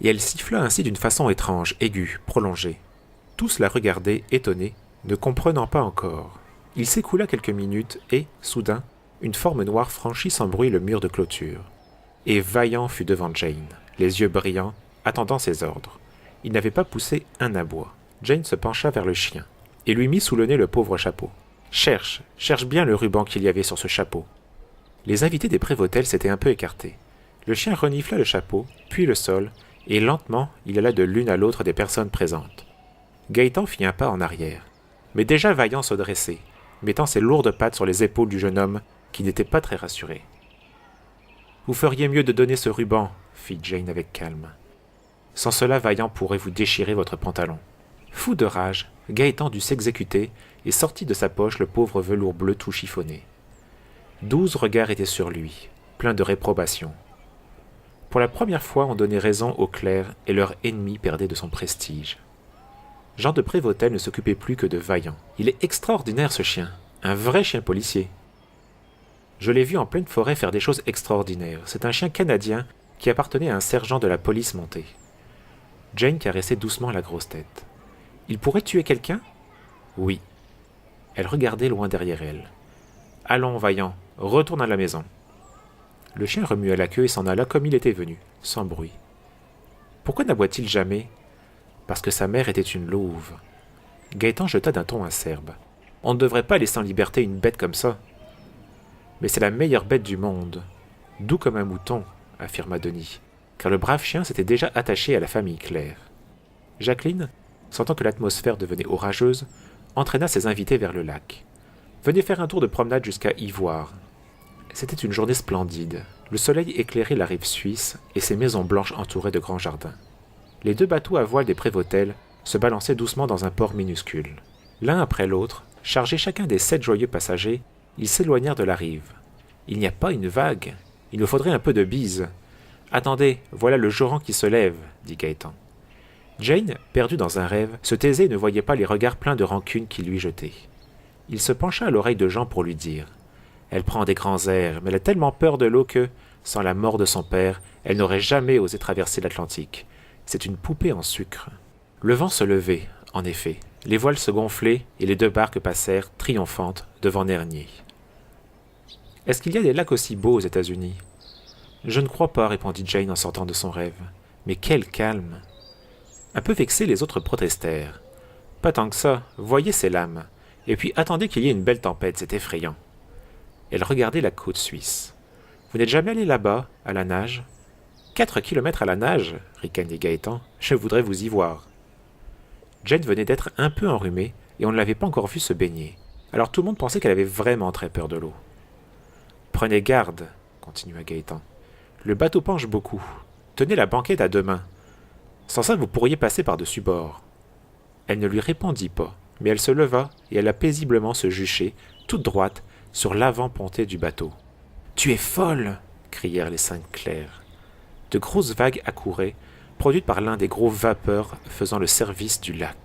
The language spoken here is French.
et elle siffla ainsi d'une façon étrange, aiguë, prolongée. Tous la regardaient, étonnés, ne comprenant pas encore. Il s'écoula quelques minutes et, soudain, une forme noire franchit sans bruit le mur de clôture. Et Vaillant fut devant Jane, les yeux brillants, attendant ses ordres. Il n'avait pas poussé un abois. Jane se pencha vers le chien et lui mit sous le nez le pauvre chapeau. « Cherche bien le ruban qu'il y avait sur ce chapeau. » Les invités des Prévôtel s'étaient un peu écartés. Le chien renifla le chapeau, puis le sol, et lentement il alla de l'une à l'autre des personnes présentes. Gaëtan fit un pas en arrière. Mais déjà Vaillant se dressait, mettant ses lourdes pattes sur les épaules du jeune homme, qui n'était pas très rassuré. « Vous feriez mieux de donner ce ruban, » fit Jane avec calme. « Sans cela, Vaillant pourrait vous déchirer votre pantalon. » Fou de rage, Gaëtan dut s'exécuter et sortit de sa poche le pauvre velours bleu tout chiffonné. 12 regards étaient sur lui, pleins de réprobation. Pour la première fois, on donnait raison aux clercs et leur ennemi perdait de son prestige. Jean de Prévôtel ne s'occupait plus que de Vaillant. Il est extraordinaire ce chien, un vrai chien policier. Je l'ai vu en pleine forêt faire des choses extraordinaires. C'est un chien canadien qui appartenait à un sergent de la police montée. Jane caressait doucement la grosse tête. Il pourrait tuer quelqu'un ? Oui. Elle regardait loin derrière elle. Allons, Vaillant, retourne à la maison. Le chien remua la queue et s'en alla comme il était venu, sans bruit. Pourquoi n'aboie-t-il jamais ? Parce que sa mère était une louve. Gaëtan jeta d'un ton acerbe. On ne devrait pas laisser en liberté une bête comme ça. Mais c'est la meilleure bête du monde. Doux comme un mouton, affirma Denis, car le brave chien s'était déjà attaché à la famille Claire. Jacqueline, sentant que l'atmosphère devenait orageuse, entraîna ses invités vers le lac. Venez faire un tour de promenade jusqu'à Ivoire. C'était une journée splendide. Le soleil éclairait la rive suisse et ses maisons blanches entourées de grands jardins. Les 2 bateaux à voile des Prévôtel se balançaient doucement dans un port minuscule. L'un après l'autre, chargés chacun des 7 joyeux passagers, ils s'éloignèrent de la rive. Il n'y a pas une vague. Il nous faudrait un peu de bise. Attendez, voilà le joran qui se lève, dit Gaëtan. Jane, perdue dans un rêve, se taisait et ne voyait pas les regards pleins de rancune qu'il lui jetait. Il se pencha à l'oreille de Jean pour lui dire « Elle prend des grands airs, mais elle a tellement peur de l'eau que, sans la mort de son père, elle n'aurait jamais osé traverser l'Atlantique. C'est une poupée en sucre. » Le vent se levait, en effet. Les voiles se gonflaient et les 2 barques passèrent, triomphantes, devant Nernier. « Est-ce qu'il y a des lacs aussi beaux aux États-Unis ?»« Je ne crois pas, répondit Jane en sortant de son rêve. Mais quel calme !» Un peu vexés, les autres protestèrent. « Pas tant que ça, voyez ces lames. Et puis attendez qu'il y ait une belle tempête, c'est effrayant. » Elle regardait la côte suisse. « Vous n'êtes jamais allé là-bas, à la nage ?»« 4 kilomètres à la nage, ricanait Gaëtan. Je voudrais vous y voir. » Jane venait d'être un peu enrhumée et on ne l'avait pas encore vue se baigner. Alors tout le monde pensait qu'elle avait vraiment très peur de l'eau. « Prenez garde, continua Gaëtan. Le bateau penche beaucoup. Tenez la banquette à 2 mains. Sans ça, vous pourriez passer par-dessus bord. » Elle ne lui répondit pas, mais elle se leva et alla paisiblement se jucher, toute droite, sur l'avant-pontée du bateau. « Tu es folle !» crièrent les 5 clercs. De grosses vagues accouraient, produites par l'un des gros vapeurs faisant le service du lac.